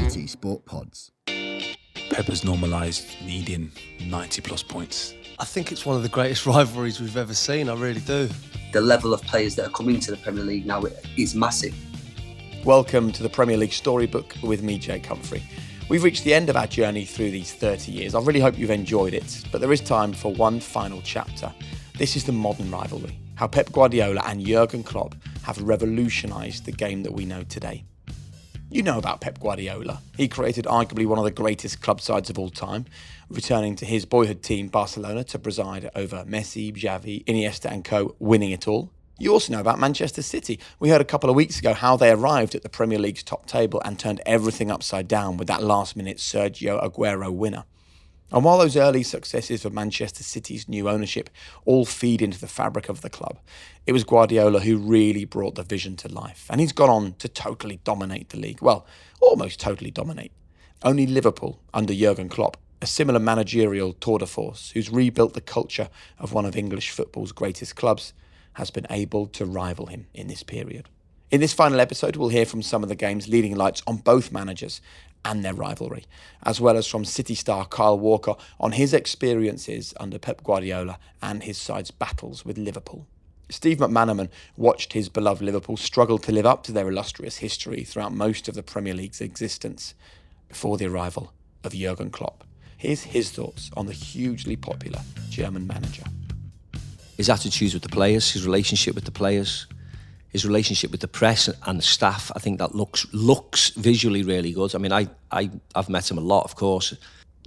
BT Sport Pods. Pep has normalised needing 90 plus points. I think it's one of the greatest rivalries we've ever seen, I really do. The level of players that are coming to the Premier League now is massive. Welcome to the Premier League Storybook with me, Jake Humphrey. We've reached the end of our journey through these 30 years. I really hope you've enjoyed it, but there is time for one final chapter. This is the modern rivalry, how Pep Guardiola and Jurgen Klopp have revolutionised the game that we know today. You know about Pep Guardiola. He created arguably one of the greatest club sides of all time, returning to his boyhood team Barcelona to preside over Messi, Xavi, Iniesta and co, winning it all. You also know about Manchester City. We heard a couple of weeks ago how they arrived at the Premier League's top table and turned everything upside down with that last-minute Sergio Aguero winner. And while those early successes for Manchester City's new ownership all feed into the fabric of the club, it was Guardiola who really brought the vision to life. And he's gone on to totally dominate the league. Well, almost totally dominate. Only Liverpool, under Jurgen Klopp, a similar managerial tour de force who's rebuilt the culture of one of English football's greatest clubs, has been able to rival him in this period. In this final episode, we'll hear from some of the game's leading lights on both managers and their rivalry, as well as from City star Kyle Walker on his experiences under Pep Guardiola and his side's battles with Liverpool. Steve McManaman watched his beloved Liverpool struggle to live up to their illustrious history throughout most of the Premier League's existence before the arrival of Jurgen Klopp. Here's his thoughts on the hugely popular German manager. His attitudes with the players, his relationship with the players, his relationship with the press and the staff, I think that looks visually really good. I mean, I've met him a lot, of course.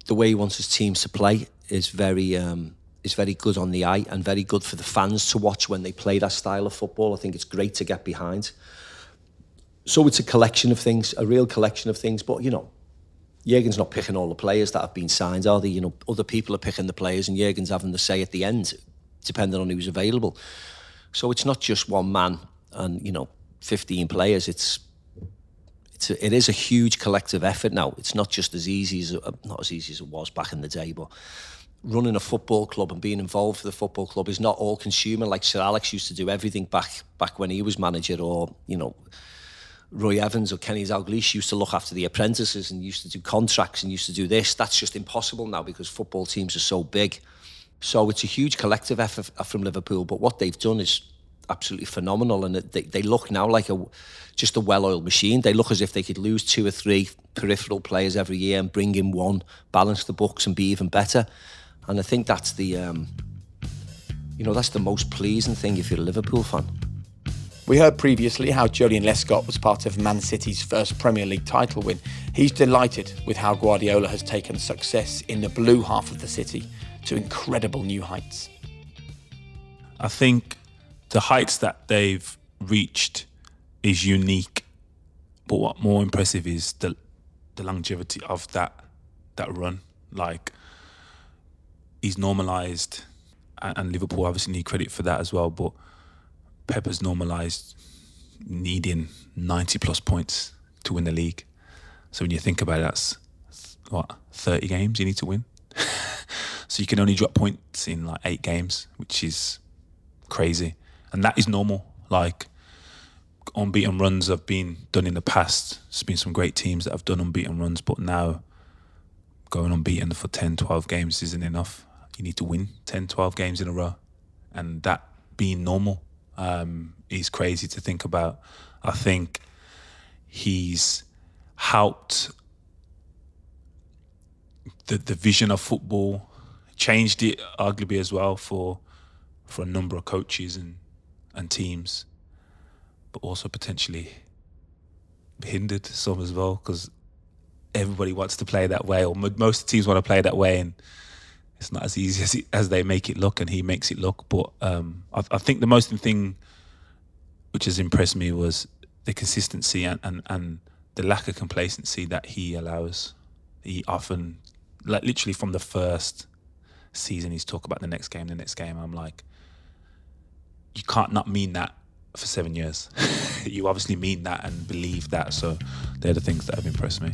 The way he wants his teams to play is very good on the eye and very good for the fans to watch when they play that style of football. I think it's great to get behind. So it's a collection of things, a real collection of things. But, you know, Jurgen's not picking all the players that have been signed, are they? You know, other people are picking the players and Jurgen's having the say at the end, depending on who's available. So it's not just one man and, you know, 15 players. It is a huge collective effort now. It's not just as easy as, not as easy as it was back in the day, but running a football club and being involved with the football club is not all consuming like Sir Alex used to do everything back when he was manager, or, you know, Roy Evans or Kenny Dalglish used to look after the apprentices and used to do contracts and used to do this. That's just impossible now because football teams are so big. So it's a huge collective effort from Liverpool, but what they've done is absolutely phenomenal, and they look now like just a well-oiled machine. They look as if they could lose 2 or 3 peripheral players every year and bring in one, balance the books and be even better. And I think that's that's the most pleasing thing if you're a Liverpool fan. We heard previously how Julian Lescott was part of Man City's first Premier League title win. He's delighted with how Guardiola has taken success in the blue half of the city to incredible new heights. I think the heights that they've reached is unique, but what more impressive is the longevity of that run. Like, he's normalised, and Liverpool obviously need credit for that as well, but Pep has normalised needing 90 plus points to win the league. So when you think about it, that's 30 games you need to win. So you can only drop points in like 8 games, which is crazy. And that is normal. Like, unbeaten runs have been done in the past. There's been some great teams that have done unbeaten runs, but now going unbeaten for 10, 12 games isn't enough. You need to win 10, 12 games in a row. And that being normal is crazy to think about. I think he's helped the vision of football, changed it arguably as well for a number of coaches and teams, but also potentially hindered some as well, because everybody wants to play that way, or most teams want to play that way, and it's not as easy as they make it look, and he makes it look. But I think the most thing which has impressed me was the consistency and the lack of complacency that he allows. He often, like literally from the first season, he's talk about the next game. I'm like, you can't not mean that for 7 years. You obviously mean that and believe that. So they're the things that have impressed me.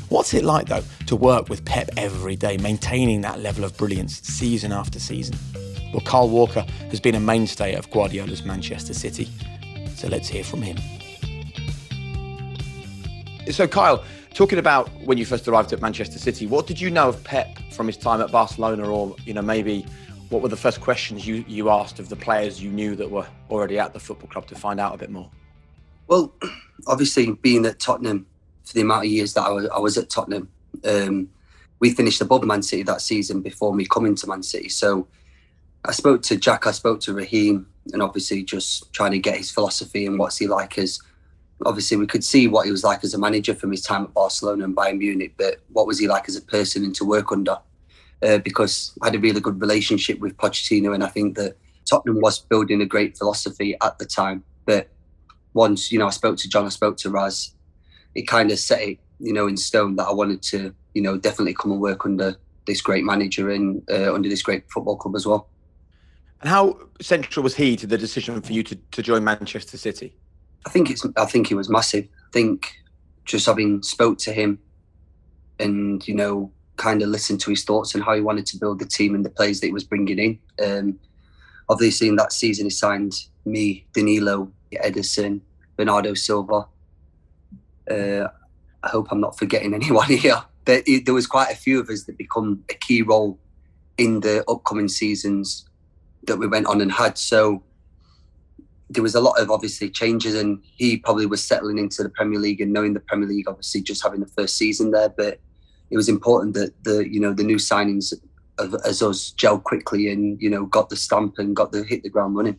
What's it like, though, to work with Pep every day, maintaining that level of brilliance season after season? Well, Kyle Walker has been a mainstay of Guardiola's Manchester City. So let's hear from him. So, Kyle, Talking about when you first arrived at Manchester City, what did you know of Pep from his time at Barcelona, or maybe what were the first questions you asked of the players you knew that were already at the football club to find out a bit more? Well, obviously being at Tottenham for the amount of years that I was at Tottenham, we finished above Man City that season before me coming to Man City. So I spoke to Jack, I spoke to Raheem, and obviously just trying to get his philosophy and what's he like as. Obviously, we could see what he was like as a manager from his time at Barcelona and Bayern Munich, but what was he like as a person and to work under? Because I had a really good relationship with Pochettino, and I think that Tottenham was building a great philosophy at the time. But once, I spoke to John, I spoke to Raz, it kind of set it, in stone that I wanted to, definitely come and work under this great manager and under this great football club as well. And how central was he to the decision for you to join Manchester City? I think he was massive. I think just having spoke to him and, kind of listened to his thoughts and how he wanted to build the team and the players that he was bringing in. Obviously, in that season, he signed me, Danilo, Ederson, Bernardo Silva. I hope I'm not forgetting anyone here. But there was quite a few of us that become a key role in the upcoming seasons that we went on and had. So there was a lot of obviously changes, and he probably was settling into the Premier League and knowing the Premier League, obviously just having the first season there. But it was important that the new signings as us gelled quickly and, got the stamp and hit the ground running.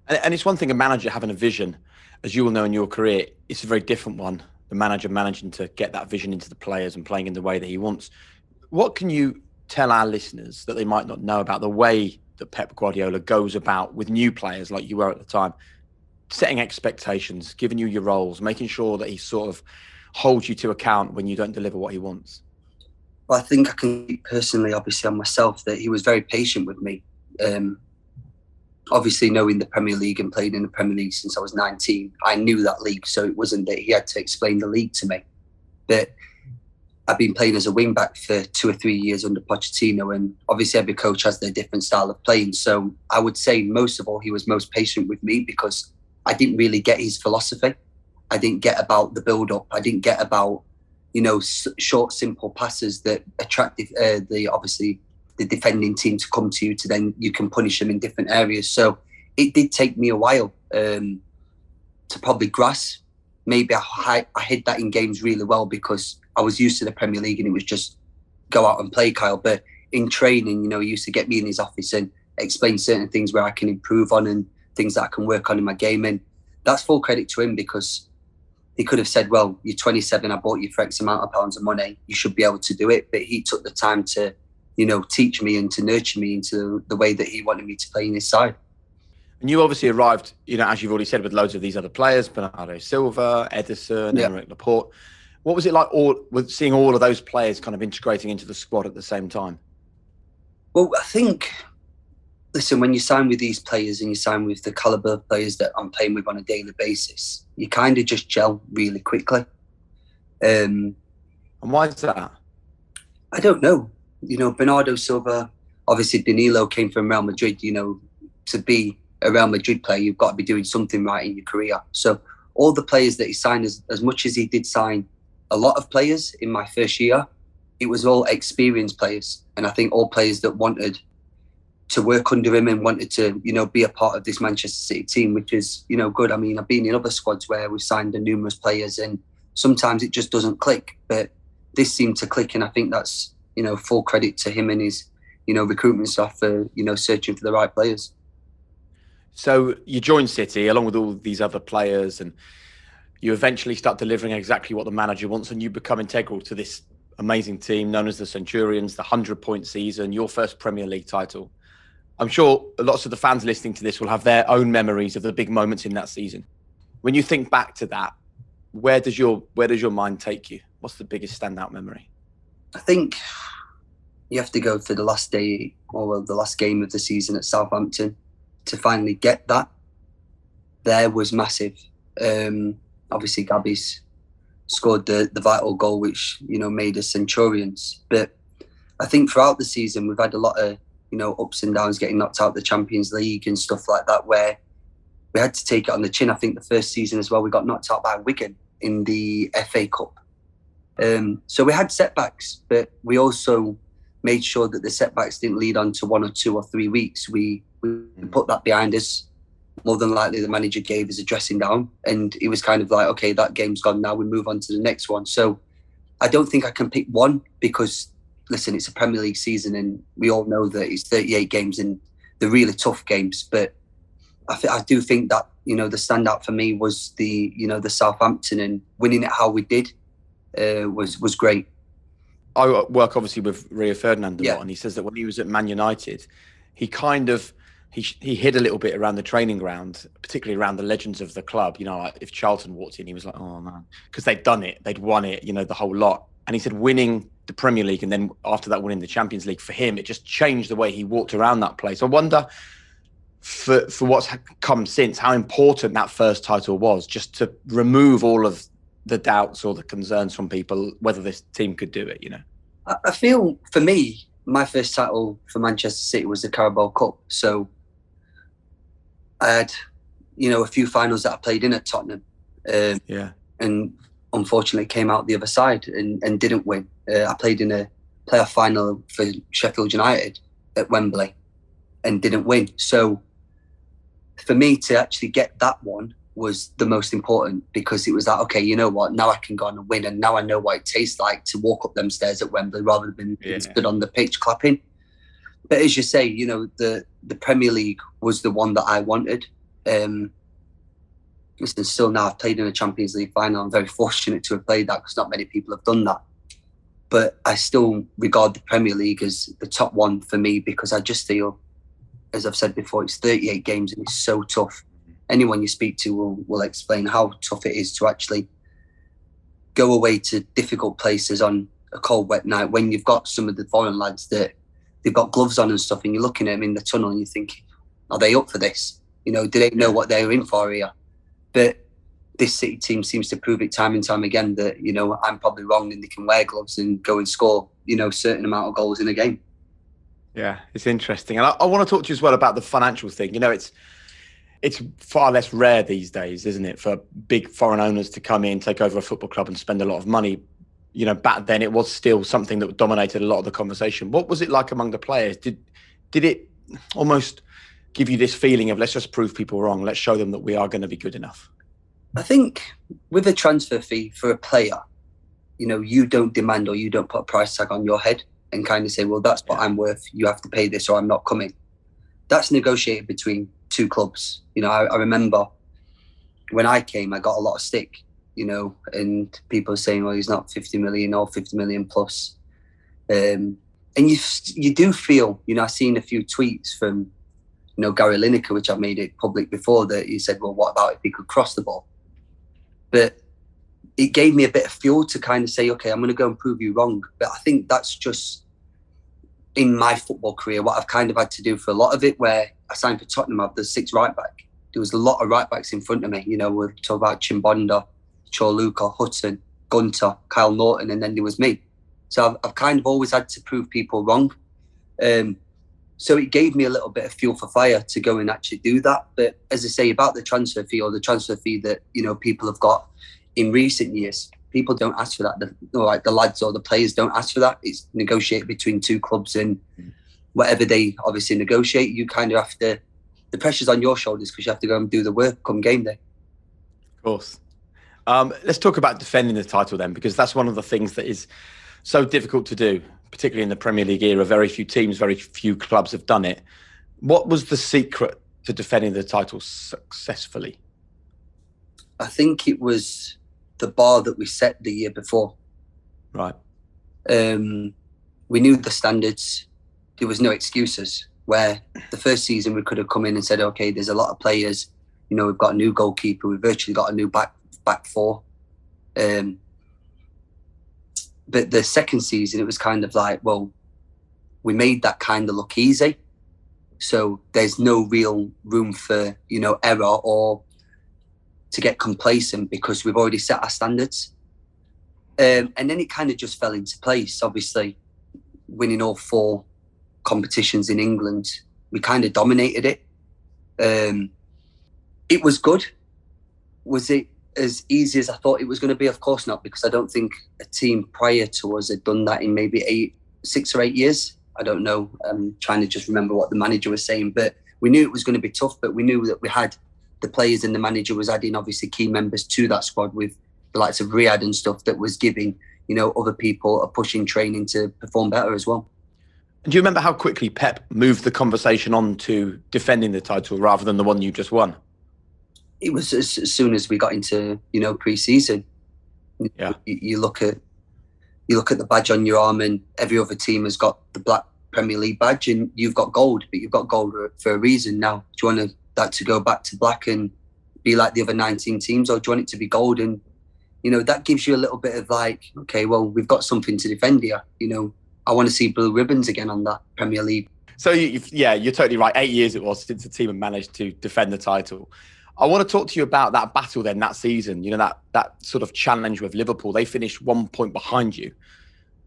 And it's one thing a manager having a vision, as you will know in your career, it's a very different one. The manager managing to get that vision into the players and playing in the way that he wants. What can you tell our listeners that they might not know about the way that Pep Guardiola goes about with new players like you were at the time, setting expectations, giving you your roles, making sure that he sort of holds you to account when you don't deliver what he wants? Well, I think I can speak personally, obviously, on myself, that he was very patient with me. Obviously, knowing the Premier League and playing in the Premier League since I was 19, I knew that league, so it wasn't that he had to explain the league to me. But I've been playing as a wing back for 2 or 3 years under Pochettino, and obviously every coach has their different style of playing. So I would say most of all, he was most patient with me because I didn't really get his philosophy. I didn't get about the build-up. I didn't get about, short, simple passes that attracted the defending team to come to you to then you can punish them in different areas. So it did take me a while to probably grasp. Maybe I hid that in games really well because I was used to the Premier League and it was just go out and play, Kyle. But in training, he used to get me in his office and explain certain things where I can improve on and things that I can work on in my game. And that's full credit to him because he could have said, well, you're 27, I bought you for X amount of pounds of money, you should be able to do it. But he took the time to, teach me and to nurture me into the way that he wanted me to play in his side. And you obviously arrived, as you've already said, with loads of these other players, Bernardo Silva, Ederson, Yeah. Aymeric Laporte. What was it like with seeing all of those players kind of integrating into the squad at the same time? Well, I think, listen, when you sign with these players and you sign with the calibre of players that I'm playing with on a daily basis, you kind of just gel really quickly. And why is that? I don't know. Bernardo Silva, obviously Danilo came from Real Madrid. To be a Real Madrid player, you've got to be doing something right in your career. So all the players that he signed, as much as he did sign a lot of players in my first year, it was all experienced players. And I think all players that wanted to work under him and wanted to, be a part of this Manchester City team, which is, good. I mean, I've been in other squads where we've signed numerous players and sometimes it just doesn't click. But this seemed to click, and I think that's, full credit to him and his, recruitment staff for, searching for the right players. So you join City along with all these other players and you eventually start delivering exactly what the manager wants and you become integral to this amazing team known as the Centurions, the 100-point season, your first Premier League title. I'm sure lots of the fans listening to this will have their own memories of the big moments in that season. When you think back to that, where does your mind take you? What's the biggest standout memory? I think you have to go to the last day or the last game of the season at Southampton to finally get that. There was massive. Obviously, Gabby's scored the vital goal, which made us Centurions. But I think throughout the season, we've had a lot of ups and downs, getting knocked out of the Champions League and stuff like that, where we had to take it on the chin. I think the first season as well, we got knocked out by Wigan in the FA Cup. So we had setbacks, but we also made sure that the setbacks didn't lead on to 1 or 2 or 3 weeks. We put that behind us. More than likely, the manager gave us a dressing down, and it was kind of like, okay, that game's gone now. We move on to the next one. So I don't think I can pick one because, listen, it's a Premier League season, and we all know that it's 38 games and they're really tough games. But I do think that, the standout for me was the Southampton, and winning it how we did was great. I work obviously with Rio Ferdinand a lot, and he says that when he was at Man United, he kind of he hid a little bit around the training ground, particularly around the legends of the club. Like if Charlton walked in, he was like, "Oh man," because they'd done it, they'd won it, the whole lot. And he said winning the Premier League and then after that winning the Champions League, for him, it just changed the way he walked around that place. I wonder for what's come since, how important that first title was, just to remove all of the doubts or the concerns from people whether this team could do it. I feel, for me, my first title for Manchester City was the Carabao Cup. So I had, a few finals that I played in at Tottenham. And unfortunately came out the other side and didn't win. I played in a playoff final for Sheffield United at Wembley and didn't win. So for me to actually get that one was the most important, because it was like, okay, you know what, now I can go on and win, and now I know what it tastes like to walk up them stairs at Wembley rather than being stood on the pitch clapping. But as you say, the Premier League was the one that I wanted. Listen, still now I've played in a Champions League final. I'm very fortunate to have played that because not many people have done that. But I still regard the Premier League as the top one for me, because I just feel, as I've said before, it's 38 games and it's so tough. Anyone you speak to will explain how tough it is to actually go away to difficult places on a cold, wet night when you've got some of the foreign lads that they've got gloves on and stuff, and you're looking at them in the tunnel and you're thinking, are they up for this? Do they know what they're in for here? But this City team seems to prove it time and time again that, I'm probably wrong and they can wear gloves and go and score, a certain amount of goals in a game. Yeah, it's interesting. And I want to talk to you as well about the financial thing. It's far less rare these days, isn't it, for big foreign owners to come in, take over a football club and spend a lot of money. Back then it was still something that dominated a lot of the conversation. What was it like among the players? Did it almost give you this feeling of, let's just prove people wrong, let's show them that we are going to be good enough? I think with a transfer fee for a player, you don't demand or you don't put a price tag on your head and kind of say, well, that's what I'm worth, you have to pay this or I'm not coming. That's negotiated between two clubs. I remember when I came, I got a lot of stick, and people are saying, well, he's not 50 million or 50 million plus. And you do feel, I've seen a few tweets from, Gary Lineker, which I've made it public before, that he said, well, what about if he could cross the ball? But it gave me a bit of fuel to kind of say, okay, I'm going to go and prove you wrong. But I think that's just in my football career, what I've kind of had to do for a lot of it, where I signed for Tottenham, I was the sixth right back. There was a lot of right backs in front of me. We're talking about Chimbonda, Chorluka, Hutton, Gunter, Kyle Norton, and then there was me. So I've kind of always had to prove people wrong. So it gave me a little bit of fuel for fire to go and actually do that. But as I say, about the transfer fee, or the transfer fee that, people have got in recent years, people don't ask for that. The lads or the players don't ask for that. It's negotiated between two clubs, and whatever they obviously negotiate, you kind of have to, the pressure's on your shoulders because you have to go and do the work come game day. Of course. Let's talk about defending the title then, because that's one of the things that is so difficult to do, particularly in the Premier League era. Very few teams, very few clubs have done it. What was the secret to defending the title successfully? I think it was the bar that we set the year before. Right. We knew the standards. There was no excuses. Where the first season we could have come in and said, okay, there's a lot of players. We've got a new goalkeeper. We've virtually got a new back four. But the second season, it was kind of like, well, we made that kind of look easy. So there's no real room for, error or to get complacent because we've already set our standards. And then it kind of just fell into place. Obviously, winning all 4 competitions in England, we kind of dominated it. It was good. Was it as easy as I thought it was going to be. Of course not, because I don't think a team prior to us had done that in maybe 6 or 8 years. I don't know. I'm trying to just remember what the manager was saying, but we knew it was going to be tough, but we knew that we had the players, and the manager was adding obviously key members to that squad with the likes of Riyadh and stuff, that was giving, other people a push in training to perform better as well. And do you remember how quickly Pep moved the conversation on to defending the title rather than the one you just won? It was as soon as we got into, pre-season. Yeah. You look at the badge on your arm, and every other team has got the black Premier League badge, and you've got gold, but you've got gold for a reason. Now, do you want that to go back to black and be like the other 19 teams, or do you want it to be gold? And, that gives you a little bit of like, okay, well, we've got something to defend here. I want to see blue ribbons again on that Premier League. So, you're totally right. 8 years it was since the team had managed to defend the title. I want to talk to you about that battle then, that season, that sort of challenge with Liverpool. They finished 1 point behind you.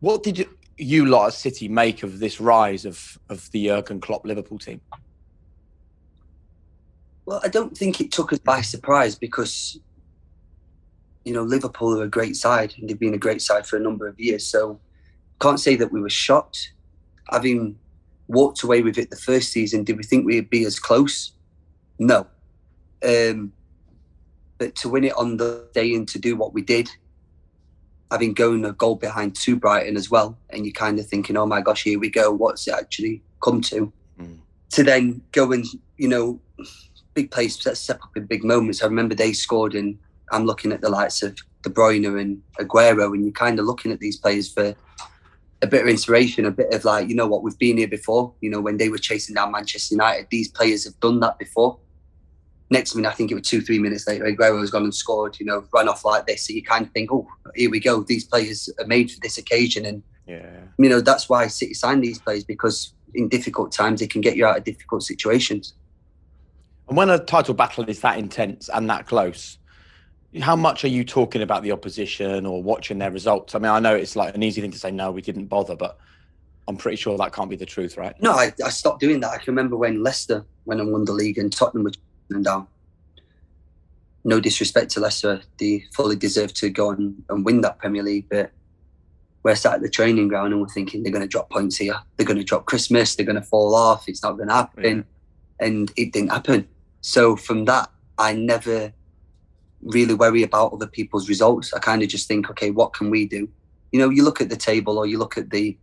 What did you lot at City make of this rise of the Jurgen Klopp Liverpool team? Well, I don't think it took us by surprise, because, Liverpool are a great side, and they've been a great side for a number of years. So can't say that we were shocked. Having walked away with it the first season, did we think we'd be as close? No. But to win it on the day and to do what we did, having gone a goal behind to Brighton as well, and you're kind of thinking, oh my gosh, here we go, what's it actually come to? To then go and, big plays step up in big moments. I remember they scored, and I'm looking at the likes of De Bruyne and Aguero, and you're kind of looking at these players for a bit of inspiration, a bit of like, what, we've been here before. When they were chasing down Manchester United, these players have done that before. Next minute, I think it was 2-3 minutes later, Aguero has gone and scored, run off like this. So you kind of think, oh, here we go. These players are made for this occasion. And, that's why City signed these players, because in difficult times, they can get you out of difficult situations. And when a title battle is that intense and that close, how much are you talking about the opposition or watching their results? I mean, I know it's like an easy thing to say, no, we didn't bother, but I'm pretty sure that can't be the truth, right? No, I stopped doing that. I can remember when Leicester went and won the league and Tottenham were and down. No disrespect to Leicester, they fully deserve to go and win that Premier League, but we're sat at the training ground and we're thinking they're going to drop points here, they're going to drop Christmas, they're going to fall off, it's not going to happen. And it didn't happen. So from that, I never really worry about other people's results. I kind of just think, okay, what can we do? You look at the table, or you look at the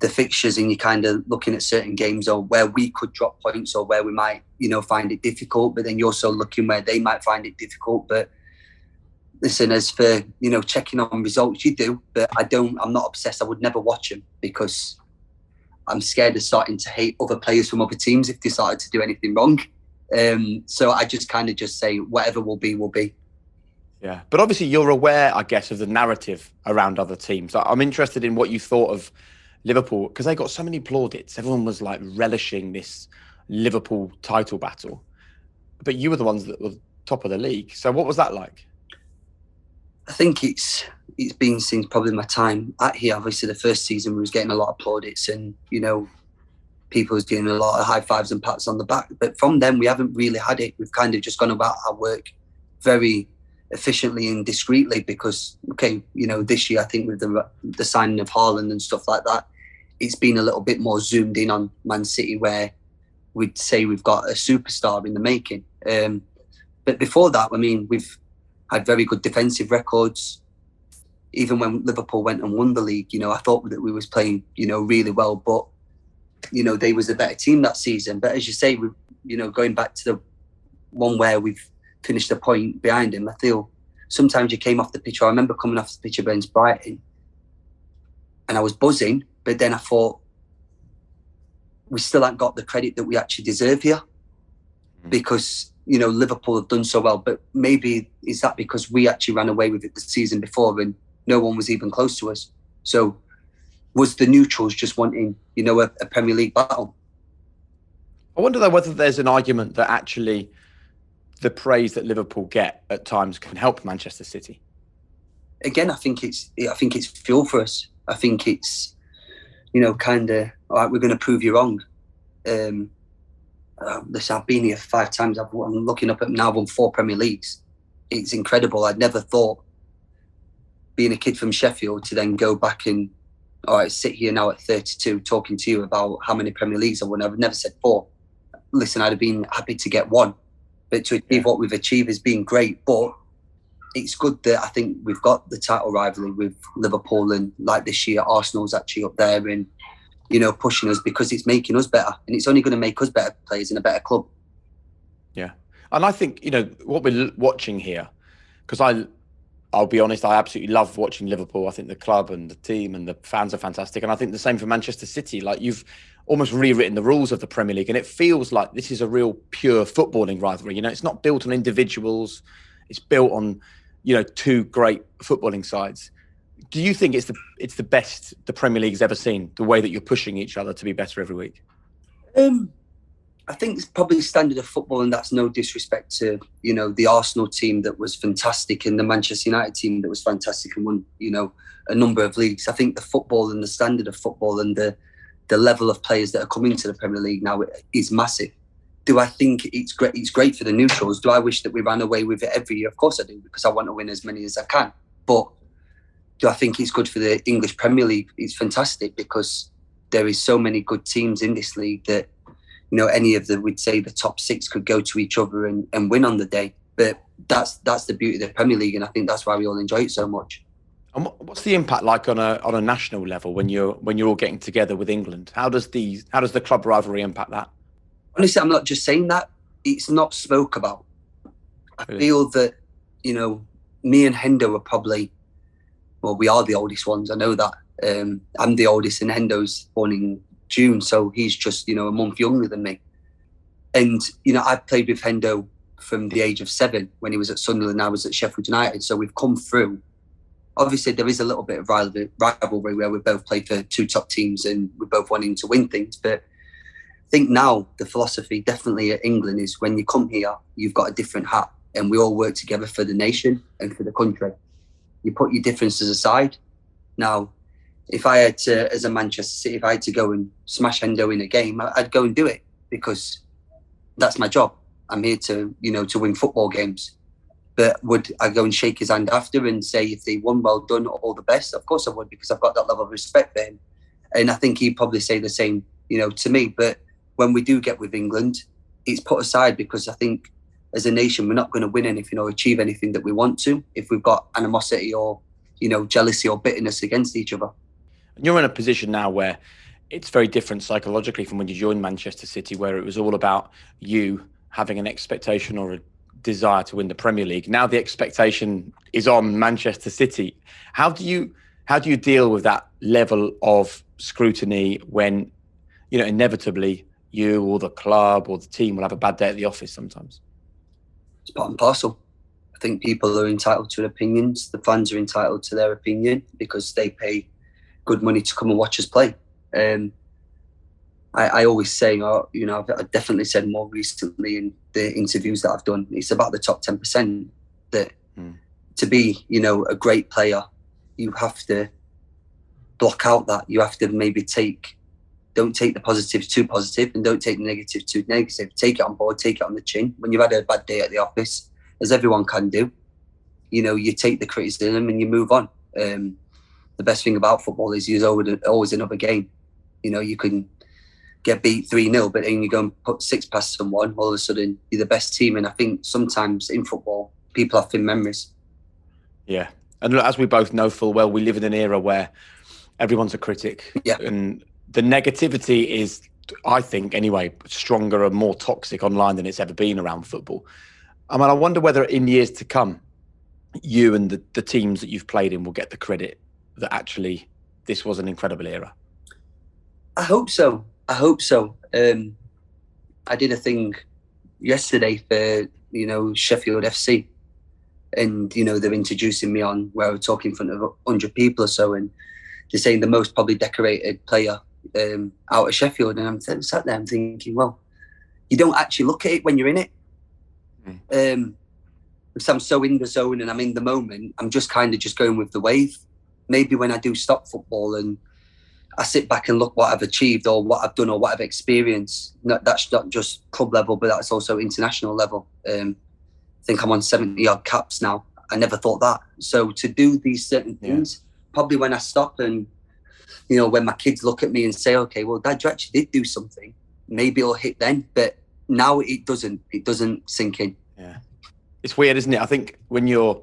fixtures, and you're kind of looking at certain games or where we could drop points, or where we might, find it difficult. But then you're also looking where they might find it difficult. But listen, as for, checking on results, you do. But I'm not obsessed. I would never watch them, because I'm scared of starting to hate other players from other teams if they started to do anything wrong. So I just kind of just say whatever will be, will be. Yeah. But obviously you're aware, I guess, of the narrative around other teams. I'm interested in what you thought of Liverpool, because they got so many plaudits. Everyone was like relishing this Liverpool title battle, but you were the ones that were top of the league. So what was that like? I think it's been since probably my time at here. Obviously, the first season we was getting a lot of plaudits, and people was doing a lot of high fives and pats on the back. But from then, we haven't really had it. We've kind of just gone about our work very efficiently and discreetly, because this year I think with the signing of Haaland and stuff like that, it's been a little bit more zoomed in on Man City, where we'd say we've got a superstar in the making. But before that, I mean, we've had very good defensive records. Even when Liverpool went and won the league, I thought that we was playing, really well, but they was a better team that season. But as you say, we, going back to the one where we've finished a point behind him, I feel sometimes you came off the pitch, or I remember coming off the pitch against Brighton, and I was buzzing, but then I thought we still haven't got the credit that we actually deserve here, because Liverpool have done so well. But maybe is that because we actually ran away with it the season before and no one was even close to us? So was the neutrals just wanting a Premier League battle? I wonder though whether there's an argument that actually the praise that Liverpool get at times can help Manchester City. Again, I think it's fuel for us. I think it's kind of, all right, we're going to prove you wrong. Listen, I've been here 5 times. I'm looking up at now, I've won 4 Premier Leagues. it's incredible. I'd never thought, being a kid from Sheffield, to then go back and, all right, sit here now at 32 talking to you about how many Premier Leagues I won. I've never said 4. Listen, I'd have been happy to get 1. But to achieve what we've achieved has been great. But it's good that I think we've got the title rivalry with Liverpool, and like this year, Arsenal's actually up there and, you know, pushing us, because it's making us better, and it's only going to make us better players in a better club. Yeah. And I think, you know, what we're watching here, because I'll be honest, I absolutely love watching Liverpool. I think the club and the team and the fans are fantastic. And I think the same for Manchester City. Like, you've almost rewritten the rules of the Premier League, and it feels like this is a real pure footballing rivalry. You know, it's not built on individuals. It's built on, you know, 2 great footballing sides. Do you think it's the best the Premier League's ever seen, the way that you're pushing each other to be better every week? I think it's probably standard of football, and that's no disrespect to, you know, the Arsenal team that was fantastic and the Manchester United team that was fantastic and won, you know, a number of leagues. I think the football and the standard of football and the level of players that are coming to the Premier League now is massive. Do I think it's great? It's great for the neutrals. Do I wish that we ran away with it every year? Of course I do, because I want to win as many as I can. But do I think it's good for the English Premier League? It's fantastic, because there is so many good teams in this league that, you know, any of them, we'd say the top 6 could go to each other and win on the day. But that's the beauty of the Premier League, and I think that's why we all enjoy it so much. And what's the impact like on a national level when you're all getting together with England? How does the club rivalry impact that? Honestly, I'm not just saying that. It's not spoke about. I feel that, you know, me and Hendo are probably, well, we are the oldest ones. I know that. I'm the oldest, and Hendo's born in June, so he's just, you know, a month younger than me. And, you know, I played with Hendo from the age of 7 when he was at Sunderland. I was at Sheffield United, so we've come through. Obviously, there is a little bit of rivalry where we both played for 2 top teams and we're both wanting to win things. But I think now the philosophy definitely at England is, when you come here, you've got a different hat, and we all work together for the nation and for the country. You put your differences aside. Now, if I had to, as a Manchester City, if I had to go and smash Hendo in a game, I'd go and do it, because that's my job. I'm here to, you know, to win football games. But would I go and shake his hand after and say, if they won, well done, all the best? Of course I would, because I've got that level of respect for him. And I think he'd probably say the same, you know, to me. But when we do get with England, it's put aside, because I think as a nation, we're not going to win anything or achieve anything that we want to if we've got animosity or, you know, jealousy or bitterness against each other. You're in a position now where it's very different psychologically from when you joined Manchester City, where it was all about you having an expectation or a desire to win the Premier League. Now the expectation is on Manchester City. How do you deal with that level of scrutiny when, you know, inevitably you or the club or the team will have a bad day at the office sometimes? It's part and parcel. I think people are entitled to opinions. The fans are entitled to their opinion, because they pay good money to come and watch us play. I always say, you know, I've definitely said more recently in the interviews that I've done, it's about the top 10%, that to be, you know, a great player, you have to block out that. You have to maybe don't take the positives too positive, and don't take the negatives too negative. Take it on board, take it on the chin. When you've had a bad day at the office, as everyone can do, you know, you take the criticism and you move on. The best thing about football is there's always another game. You know, you can get beat 3-0, but then you go and put 6 past someone, all of a sudden you're the best team. And I think sometimes in football, people have thin memories. Yeah. And as we both know full well, we live in an era where everyone's a critic. Yeah. And the negativity is, I think anyway, stronger and more toxic online than it's ever been around football. I mean, I wonder whether in years to come, you and the teams that you've played in will get the credit that actually this was an incredible era. I hope so. I did a thing yesterday for, you know, Sheffield FC, and, you know, they're introducing me on where we're talking in front of 100 people or so, and they're saying the most probably decorated player out of Sheffield, and I'm sat there, I'm thinking, well, you don't actually look at it when you're in it. Because I'm so in the zone and I'm in the moment, I'm just kind of just going with the wave. Maybe when I do stop football and I sit back and look what I've achieved or what I've done or what I've experienced, that's not just club level, but that's also international level. think I'm on 70 odd caps now. I never thought that. So to do these certain things, probably when I stop and, you know, when my kids look at me and say, okay, well, Dad, you actually did do something, maybe it'll hit then. But now it doesn't sink in. Yeah. It's weird, isn't it? I think when you're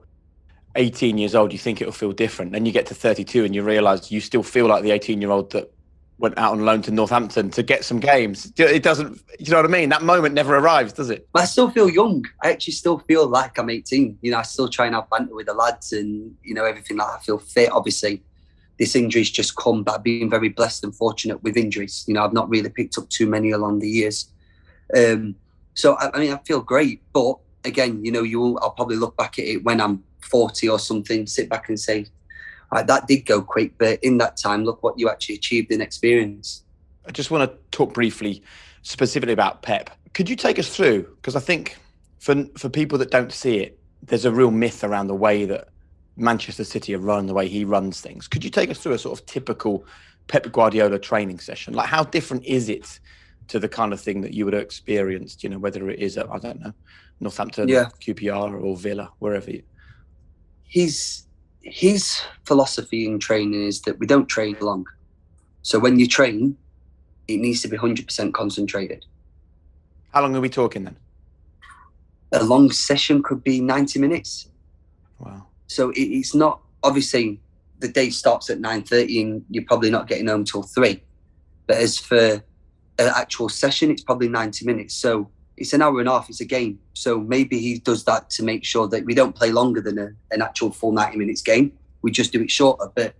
18 years old, you think it'll feel different. Then you get to 32 and you realise you still feel like the 18-year-old that went out on loan to Northampton to get some games. It doesn't, you know what I mean? That moment never arrives, does it? But I still feel young. I actually still feel like I'm 18. You know, I still try and have banter with the lads and, you know, everything like that. I feel fit. Obviously, this injury's just come, but I've been very blessed and fortunate with injuries. You know, I've not really picked up too many along the years. So, I mean, I feel great. But again, you know, I'll probably look back at it when I'm 40 or something, sit back and say, right, that did go quick, but in that time, look what you actually achieved in experience. I just want to talk briefly, specifically about Pep. Could you take us through? Because I think for people that don't see it, there's a real myth around the way that Manchester City are run, the way he runs things. Could you take us through a sort of typical Pep Guardiola training session? Like, how different is it to the kind of thing that you would have experienced, you know, whether it is at, I don't know, Northampton, QPR or Villa, wherever you... His philosophy in training is that we don't train long. So when you train, it needs to be 100% concentrated. How long are we talking then? A long session could be 90 minutes. Wow. So it's not, obviously, the day starts at 9:30 and you're probably not getting home till 3. But as for an actual session, it's probably 90 minutes. So it's an hour and a half, it's a game. So maybe he does that to make sure that we don't play longer than an actual full 90 minutes game. We just do it shorter. But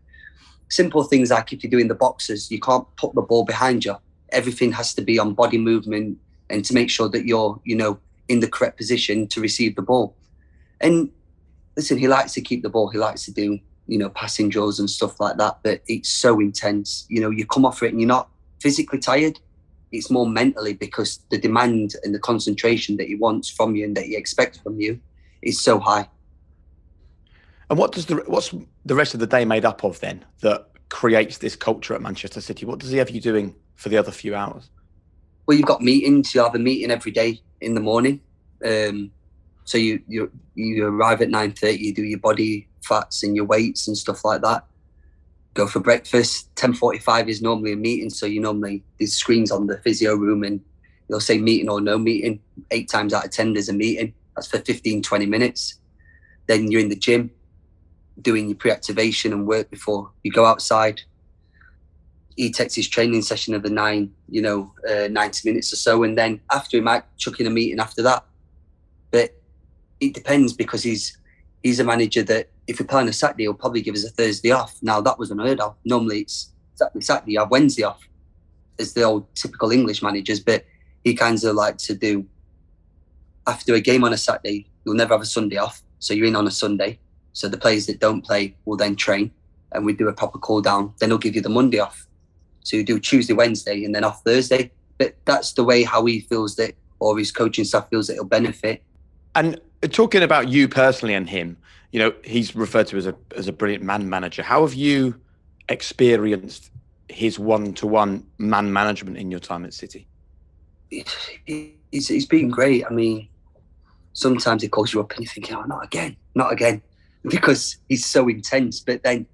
simple things like if you're doing the boxes, you can't put the ball behind you. Everything has to be on body movement and to make sure that you're, you know, in the correct position to receive the ball. And listen, he likes to keep the ball. He likes to do, you know, passing drills and stuff like that. But it's so intense. You know, you come off it and you're not physically tired. It's more mentally, because the demand and the concentration that he wants from you and that he expects from you is so high. And what's the rest of the day made up of then that creates this culture at Manchester City? What does he have you doing for the other few hours? Well, you've got meetings. You have a meeting every day in the morning. So you arrive at 9:30. You do your body fats and your weights and stuff like that. Go for breakfast. 10:45 is normally a meeting. So there's screens on the physio room and they'll say meeting or no meeting. 8 times out of 10 there's a meeting. That's for 15-20 minutes. Then you're in the gym doing your pre-activation and work before you go outside. He takes his training session of the 90 minutes or so, and then after he might chuck in a meeting after that. But it depends, because he's a manager that if we play on a Saturday, he'll probably give us a Thursday off. Now that was unheard of. Normally it's Saturday, you have Wednesday off, as the old typical English managers. But he kind of like to do, after a game on a Saturday, you'll never have a Sunday off. So you're in on a Sunday. So the players that don't play will then train and we do a proper cool down. Then he'll give you the Monday off. So you do Tuesday, Wednesday, and then off Thursday. But that's the way how he feels that, or his coaching staff feels that he'll benefit. And talking about you personally and him, you know, he's referred to as a brilliant man manager. How have you experienced his one-to-one man management in your time at City? He's been great. I mean, sometimes he calls you up and you're thinking, oh, not again, because he's so intense. But then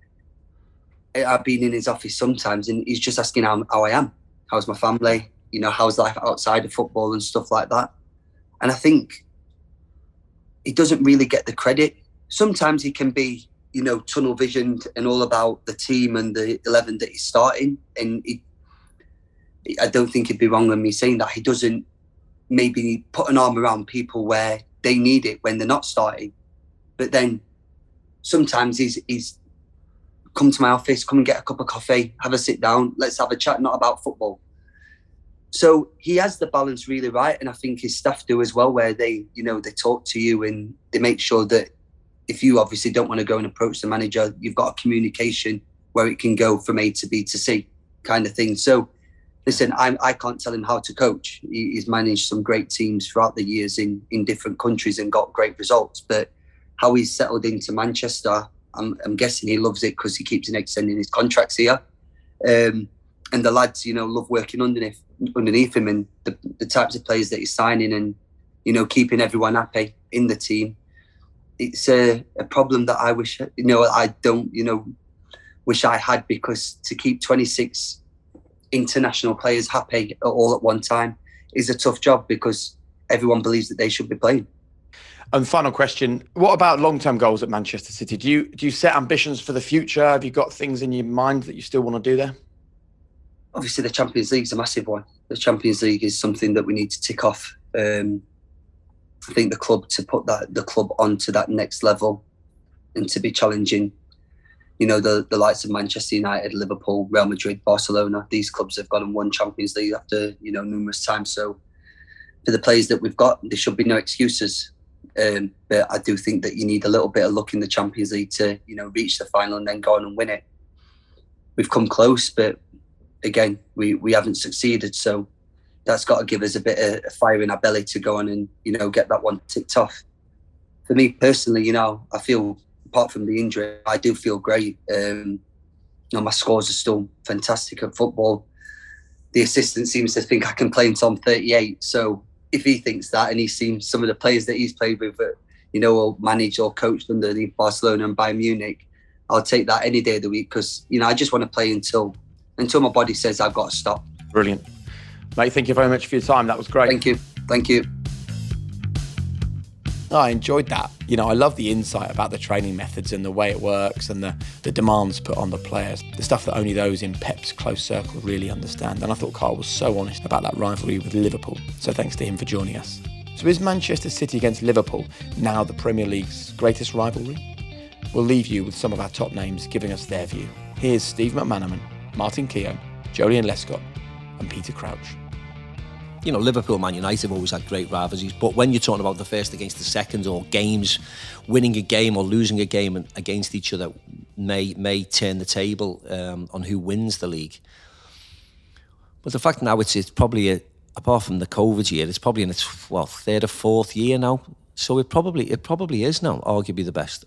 I've been in his office sometimes and he's just asking how I am. How's my family? You know, how's life outside of football and stuff like that? And I think he doesn't really get the credit. Sometimes he can be, you know, tunnel visioned and all about the team and the 11 that he's starting. And I don't think he'd be wrong on me saying that. He doesn't maybe put an arm around people where they need it when they're not starting. But then sometimes he's come to my office, come and get a cup of coffee, have a sit down, let's have a chat, not about football. So he has the balance really right. And I think his staff do as well, where they, you know, they talk to you and they make sure that if you obviously don't want to go and approach the manager, you've got a communication where it can go from A to B to C kind of thing. So listen, I can't tell him how to coach. He's managed some great teams throughout the years in different countries and got great results. But how he's settled into Manchester, I'm guessing he loves it because he keeps on extending his contracts here. And the lads, you know, love working underneath him, and the types of players that he's signing and keeping everyone happy in the team. It's a problem that I wish, I don't, wish I had, because to keep 26 international players happy all at one time is a tough job, because everyone believes that they should be playing. And final question, what about long-term goals at Manchester City? Do you set ambitions for the future? Have you got things in your mind that you still want to do there? Obviously, the Champions League is a massive one. The Champions League is something that we need to tick off. I think to put the club onto that next level and to be challenging, the likes of Manchester United, Liverpool, Real Madrid, Barcelona. These clubs have gone and won Champions League after, numerous times. So for the players that we've got, there should be no excuses. But I do think that you need a little bit of luck in the Champions League to, reach the final and then go on and win it. We've come close, but again, we haven't succeeded. So that's got to give us a bit of fire in our belly to go on and, get that one ticked off. For me personally, I feel, apart from the injury, I do feel great. My scores are still fantastic at football. The assistant seems to think I can play until I'm 38. So if he thinks that, and he's seen some of the players that he's played with, or managed or coached underneath Barcelona and Bayern Munich, I'll take that any day of the week, because, I just want to play until my body says I've got to stop. Brilliant. Mate, thank you very much for your time. That was great. Thank you. I enjoyed that. I love the insight about the training methods and the way it works and the demands put on the players, the stuff that only those in Pep's close circle really understand. And I thought Carl was so honest about that rivalry with Liverpool. So thanks to him for joining us. So is Manchester City against Liverpool now the Premier League's greatest rivalry? We'll leave you with some of our top names giving us their view. Here's Steve McManaman, Martin Keown, Jolyon Lescott and Peter Crouch. Liverpool and Man United have always had great rivalries, but when you're talking about the first against the second, or games, winning a game or losing a game against each other may turn the table on who wins the league. But the fact now it's probably, apart from the COVID year, it's probably in its third or fourth year now. So it probably is now arguably the best.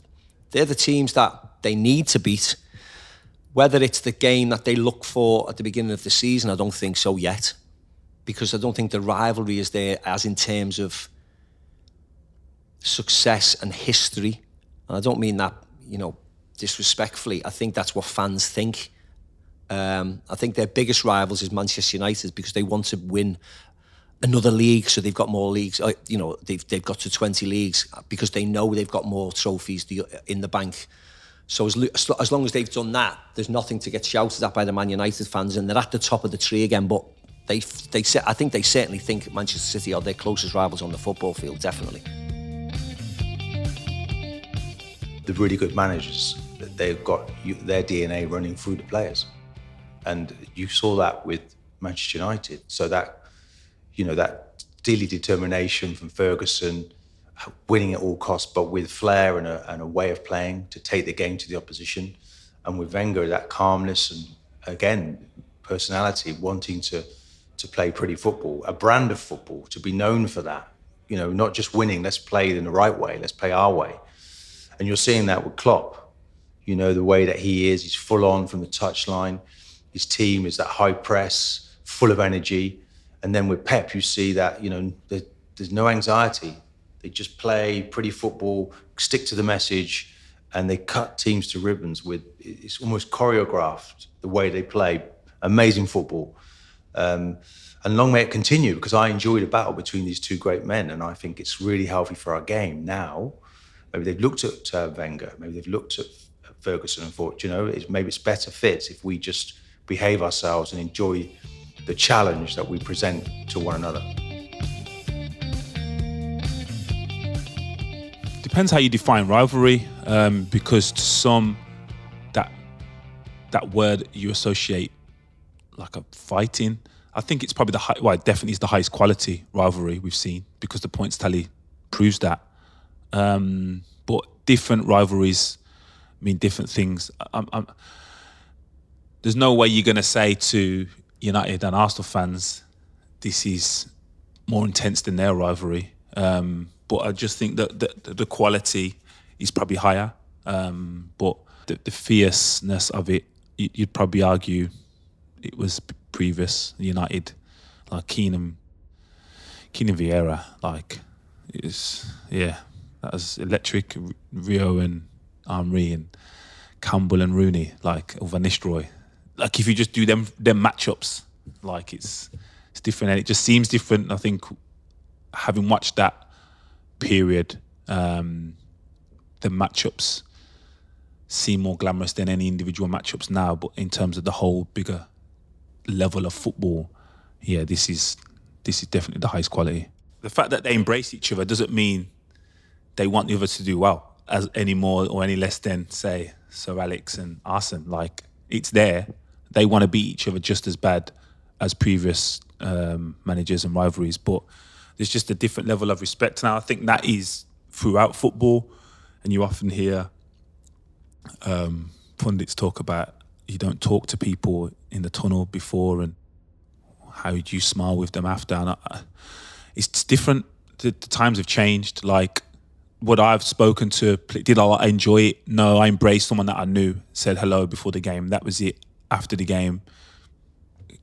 They're the teams that they need to beat. Whether it's the game that they look for at the beginning of the season, I don't think so yet. Because I don't think the rivalry is there as in terms of success and history. And I don't mean that, disrespectfully. I think that's what fans think. I think their biggest rivals is Manchester United, because they want to win another league, so they've got more leagues. They've got to 20 leagues because they know they've got more trophies in the bank. So as long as they've done that, there's nothing to get shouted at by the Man United fans, and they're at the top of the tree again. But I think they certainly think Manchester City are their closest rivals on the football field, definitely. The really good managers, they've got their DNA running through the players. And you saw that with Manchester United. So that, that daily determination from Ferguson, winning at all costs, but with flair and a way of playing to take the game to the opposition. And with Wenger, that calmness and, again, personality, wanting to play pretty football, a brand of football, to be known for that. Not just winning, let's play in the right way, let's play our way. And you're seeing that with Klopp. The way that he is, he's full on from the touchline. His team is that high press, full of energy. And then with Pep, you see that, there's no anxiety. They just play pretty football, stick to the message, and they cut teams to ribbons it's almost choreographed, the way they play. Amazing football. And long may it continue, because I enjoyed a battle between these two great men, and I think it's really healthy for our game now. Maybe they've looked at Wenger, maybe they've looked at Ferguson and thought, maybe it's better fit if we just behave ourselves and enjoy the challenge that we present to one another. Depends how you define rivalry, because to some, that word you associate like a fighting. I think it's probably it definitely is the highest quality rivalry we've seen, because the points tally proves that. But different rivalries mean different things. There's no way you're going to say to United and Arsenal fans, this is more intense than their rivalry. But I just think that the quality is probably higher. But the fierceness of it, you'd probably argue it was previous United, like Keenan Vieira, like that was electric. Rio and Henry and Campbell and Rooney, like, or Van Nistelrooy. Like, if you just do them matchups, like, it's different, and it just seems different. I think having watched that period, the matchups seem more glamorous than any individual matchups now. But in terms of the whole bigger level of football, this is definitely the highest quality. The fact that they embrace each other doesn't mean they want the other to do well as any more or any less than, say, Sir Alex and Arsene. Like, it's there. They want to beat each other just as bad as previous managers and rivalries, but there's just a different level of respect now. I think that is throughout football, and you often hear pundits talk about you don't talk to people in the tunnel before and how do you smile with them after. And it's different. The times have changed. Like, what I've spoken to, did I enjoy it? No, I embraced someone that I knew, said hello before the game. That was it. After the game,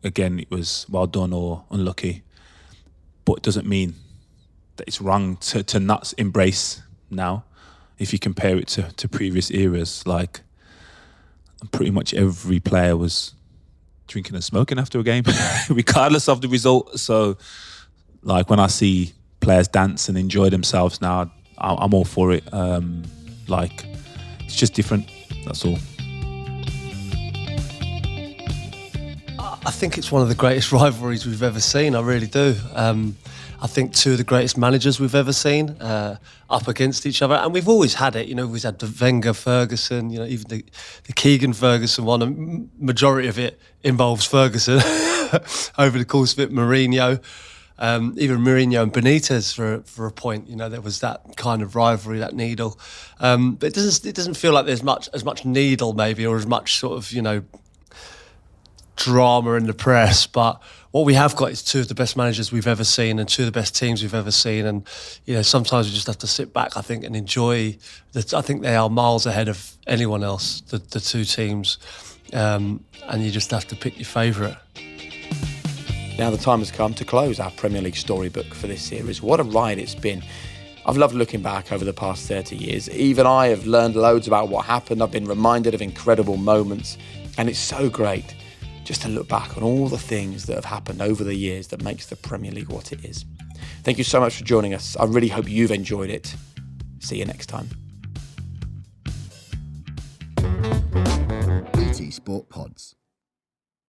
again, it was well done or unlucky. But it doesn't mean that it's wrong to not embrace now. If you compare it to previous eras, like, pretty much every player was drinking and smoking after a game, regardless of the result. So, like, when I see players dance and enjoy themselves now, I'm all for it. Like, it's just different, that's all. I think it's one of the greatest rivalries we've ever seen. I really do. I think two of the greatest managers we've ever seen up against each other, and we've always had it. You know, we've had the Wenger-Ferguson. You know, even the Keegan-Ferguson one. A majority of it involves Ferguson. Over the course of it, Mourinho, even Mourinho and Benitez for a point. You know, there was that kind of rivalry, that needle. But it doesn't feel like there's as much needle maybe, or as much sort of, you know, drama in the press. But what we have got is two of the best managers we've ever seen and two of the best teams we've ever seen. And, you know, sometimes we just have to sit back, I think, and enjoy that. I think they are miles ahead of anyone else, the two teams. And you just have to pick your favourite. Now the time has come to close our Premier League storybook for this series. What a ride it's been. I've loved looking back over the past 30 years. Even I have learned loads about what happened. I've been reminded of incredible moments. And it's so great just to look back on all the things that have happened over the years that makes the Premier League what it is. Thank you so much for joining us. I really hope you've enjoyed it. See you next time. BT Sport Pods.